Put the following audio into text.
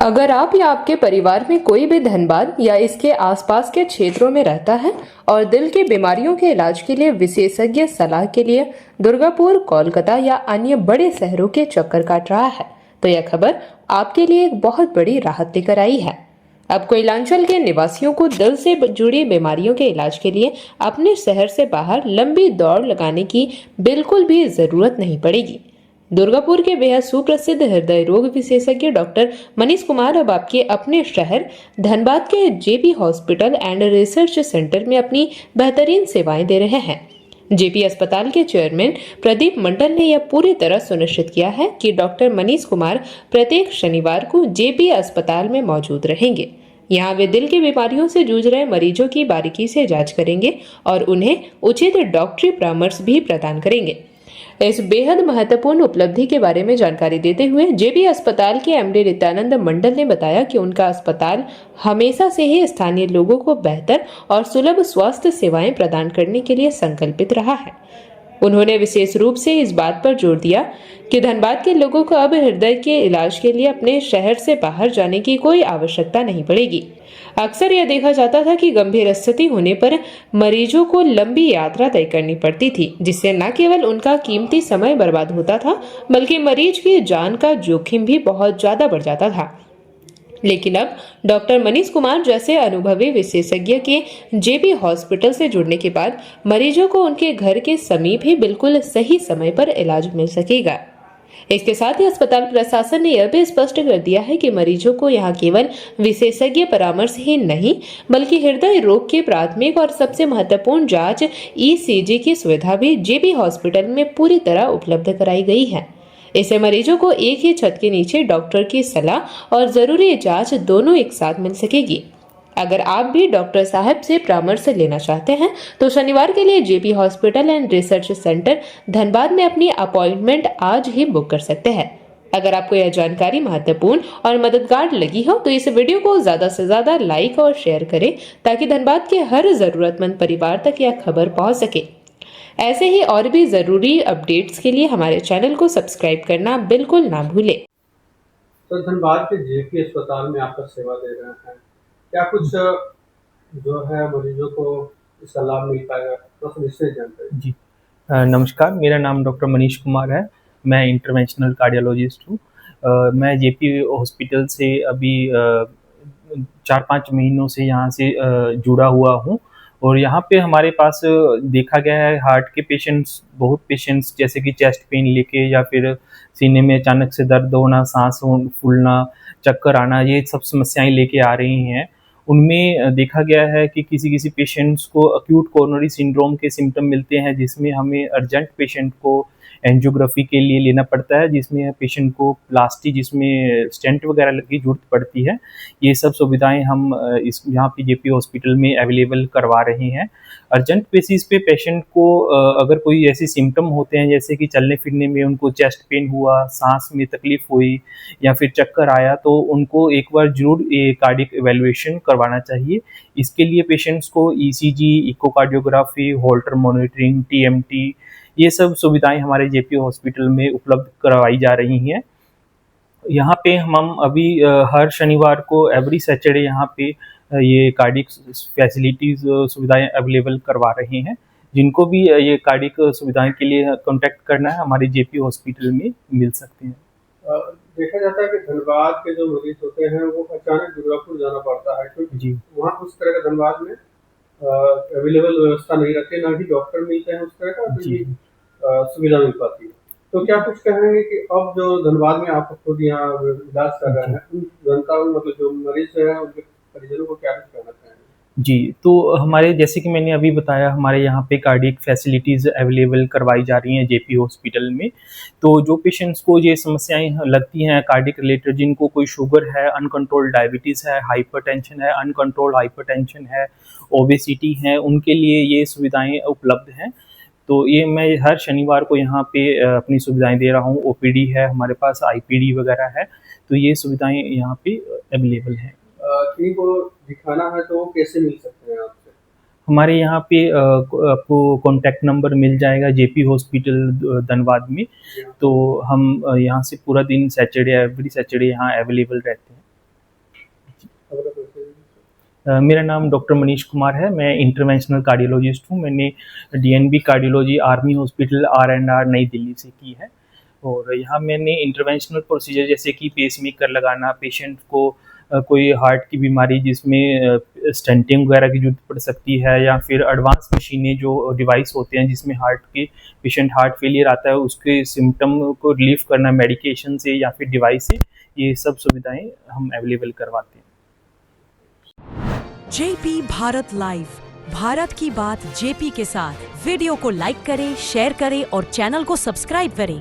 अगर आप या आपके परिवार में कोई भी धनबाद या इसके आसपास के क्षेत्रों में रहता है और दिल की बीमारियों के इलाज के लिए विशेषज्ञ सलाह के लिए दुर्गापुर, कोलकाता या अन्य बड़े शहरों के चक्कर काट रहा है, तो यह खबर आपके लिए एक बहुत बड़ी राहत लेकर आई है। अब कोयलांचल के निवासियों को दिल से जुड़ी बीमारियों के इलाज के लिए अपने शहर से बाहर लंबी दौड़ लगाने की बिल्कुल भी जरूरत नहीं पड़ेगी। दुर्गापुर के बेहद सुप्रसिद्ध हृदय रोग विशेषज्ञ डॉक्टर मनीष कुमार अब आपके अपने शहर धनबाद के JP hospital and research centre में अपनी बेहतरीन सेवाएं दे रहे हैं। जेपी अस्पताल के चेयरमैन प्रदीप मंडल ने यह पूरी तरह सुनिश्चित किया है कि डॉक्टर मनीष कुमार प्रत्येक शनिवार को जेपी अस्पताल में मौजूद रहेंगे। यहाँ वे दिल की बीमारियों से जूझ रहे मरीजों की बारीकी से जांच करेंगे और उन्हें उचित डॉक्टरी परामर्श भी प्रदान करेंगे। इस बेहद महत्वपूर्ण उपलब्धि के बारे में जानकारी देते हुए जेबी अस्पताल के एमडी नित्यानंद मंडल ने बताया कि उनका अस्पताल हमेशा से ही स्थानीय लोगों को बेहतर और सुलभ स्वास्थ्य सेवाएं प्रदान करने के लिए संकल्पित रहा है। उन्होंने विशेष रूप से इस बात पर जोर दिया कि धनबाद के लोगों को अब हृदय के इलाज के लिए अपने शहर से बाहर जाने की कोई आवश्यकता नहीं पड़ेगी। अक्सर यह देखा जाता था कि गंभीर स्थिति होने पर मरीजों को लंबी यात्रा तय करनी पड़ती थी, जिससे न केवल उनका कीमती समय बर्बाद होता था बल्कि मरीज की जान का जोखिम भी बहुत ज्यादा बढ़ जाता था। लेकिन अब डॉक्टर मनीष कुमार जैसे अनुभवी विशेषज्ञ के जेबी हॉस्पिटल से जुड़ने के बाद मरीजों को उनके घर के समीप ही बिल्कुल सही समय पर इलाज मिल सकेगा। इसके साथ ही अस्पताल प्रशासन ने यह भी स्पष्ट कर दिया है कि मरीजों को यहाँ केवल विशेषज्ञ परामर्श ही नहीं बल्कि हृदय रोग के प्राथमिक और सबसे महत्वपूर्ण जांच ईसीजी की सुविधा भी जेबी हॉस्पिटल में पूरी तरह उपलब्ध कराई गई है। इससे मरीजों को एक ही छत के नीचे डॉक्टर की सलाह और जरूरी जांच दोनों एक साथ मिल सकेगी। अगर आप भी डॉक्टर साहब से परामर्श लेना चाहते हैं तो शनिवार के लिए JP hospital and research centre Dhanbad में अपनी अपॉइंटमेंट आज ही बुक कर सकते हैं। अगर आपको यह जानकारी महत्वपूर्ण और मददगार लगी हो तो इस वीडियो को ज्यादा से ज्यादा लाइक और शेयर करें ताकि धनबाद के हर जरूरतमंद परिवार तक यह खबर पहुंच सके। ऐसे ही और भी जरूरी अपडेट्स के लिए हमारे चैनल को सब्सक्राइब करना बिल्कुल ना भूलें। तो धनबाद के जेपी अस्पताल में आपका सेवा दे रहे हैं, क्या कुछ जो है मरीजों को इसका लाभ मिल पाएगा? तो निश्चय जानकारी जी। नमस्कार, मेरा नाम डॉक्टर मनीष कुमार है। मैं इंटरवेंशनल कार्डियोलॉजिस्ट हूँ। मैं जेपी हॉस्पिटल से अभी 4-5 महीनों से यहाँ से जुड़ा हुआ हूँ और यहाँ पे हमारे पास देखा गया है हार्ट के पेशेंट्स, बहुत पेशेंट्स जैसे कि चेस्ट पेन लेके या फिर सीने में अचानक से दर्द होना, सांस फूलना, चक्कर आना, ये सब समस्याएं लेके आ रही हैं। उनमें देखा गया है कि किसी किसी पेशेंट्स को एक्यूट कोरोनरी सिंड्रोम के सिम्टम मिलते हैं, जिसमें हमें अर्जेंट पेशेंट को एंजियोग्राफी के लिए लेना पड़ता है, जिसमें पेशेंट को प्लास्टी जिसमें स्टेंट वगैरह की जरूरत पड़ती है। ये सब सुविधाएं हम इस यहाँ पे जेपी हॉस्पिटल में अवेलेबल करवा रहे हैं। अर्जेंट बेसिस पे पेशेंट को अगर कोई ऐसे सिम्टम होते हैं जैसे कि चलने फिरने में उनको चेस्ट पेन हुआ, सांस में तकलीफ हुई या फिर चक्कर आया, तो उनको एक बार जरूर कार्डियक इवैल्यूएशन करवाना चाहिए। इसके लिए पेशेंट्स को ECG, echocardiography, Holter monitoring, TMT, ये सब सुविधाएं हमारे जेपी हॉस्पिटल में उपलब्ध करवाई जा रही हैं। यहाँ पे हम अभी हर शनिवार को एवरी सैटरडे यहाँ पे ये कार्डियक फैसिलिटीज सुविधाएं अवेलेबल करवा रहे हैं। जिनको भी ये कार्डियक सुविधाएं के लिए कांटेक्ट करना है हमारे जेपी हॉस्पिटल में मिल सकते हैं। देखा जाता है कि धनबाद के जो मरीज होते हैं वो अचानक दुर्गापुर जाना पड़ता है क्योंकि वहाँ उस तरह का धनबाद में अवेलेबल व्यवस्था नहीं रहती, ना ही डॉक्टर मिलते हैं उस तरह का सुविधा मिल पाती है। तो क्या कुछ कहेंगे कि अब जो धनबाद में आप खुद यहाँ इलाज कर रहे हैं उन जनता मतलब जो मरीज है उनके परिजनों को क्या कुछ कहना चाहेंगे? जी, तो हमारे जैसे कि मैंने अभी बताया, हमारे यहाँ पे कार्डियक फैसिलिटीज़ अवेलेबल करवाई जा रही हैं जेपी हॉस्पिटल में। तो जो पेशेंट्स को ये समस्याएं लगती हैं कार्डियक रिलेटेड, जिनको कोई शुगर है, अनकंट्रोल्ड डायबिटीज़ है, हाइपरटेंशन है, अनकंट्रोल्ड हाइपरटेंशन है, ओबेसिटी है, उनके लिए ये सुविधाएं उपलब्ध हैं। तो ये मैं हर शनिवार को यहाँ पे अपनी सुविधाएं दे रहा हूँ। ओपीडी है हमारे पास, आईपीडी वगैरह है, तो ये सुविधाएं यहाँ पे अवेलेबल हैं। किसी को दिखाना है तो कैसे मिल सकते हैं आपसे? हमारे यहाँ पे आपको कॉन्टैक्ट नंबर मिल जाएगा जेपी हॉस्पिटल धनबाद में। तो हम यहाँ से पूरा दिन सैटरडे एवरी सैटरडे यहाँ अवेलेबल रहते हैं। अपना परिचय दीजिए। मेरा नाम डॉक्टर मनीष कुमार है। मैं इंटरवेंशनल कार्डियोलॉजिस्ट हूँ। मैंने DNB cardiology army hospital R Nai Delhi से की है। और यहाँ मैंने इंटरवेंशनल प्रोसीजर जैसे कि पेसमेकर लगाना, पेशेंट को कोई हार्ट की बीमारी जिसमें स्टेंटिंग वगैरह की जरूरत पड़ सकती है, या फिर एडवांस मशीनें जो डिवाइस होते हैं जिसमें पेशेंट हार्ट फेलियर आता है उसके सिम्टम को रिलीफ करना मेडिकेशन से या फिर डिवाइस से, ये सब सुविधाएं हम अवेलेबल करवाते हैं। जेपी भारत लाइव, भारत की बात जेपी के साथ। वीडियो को लाइक करें, शेयर करें और चैनल को सब्सक्राइब करें।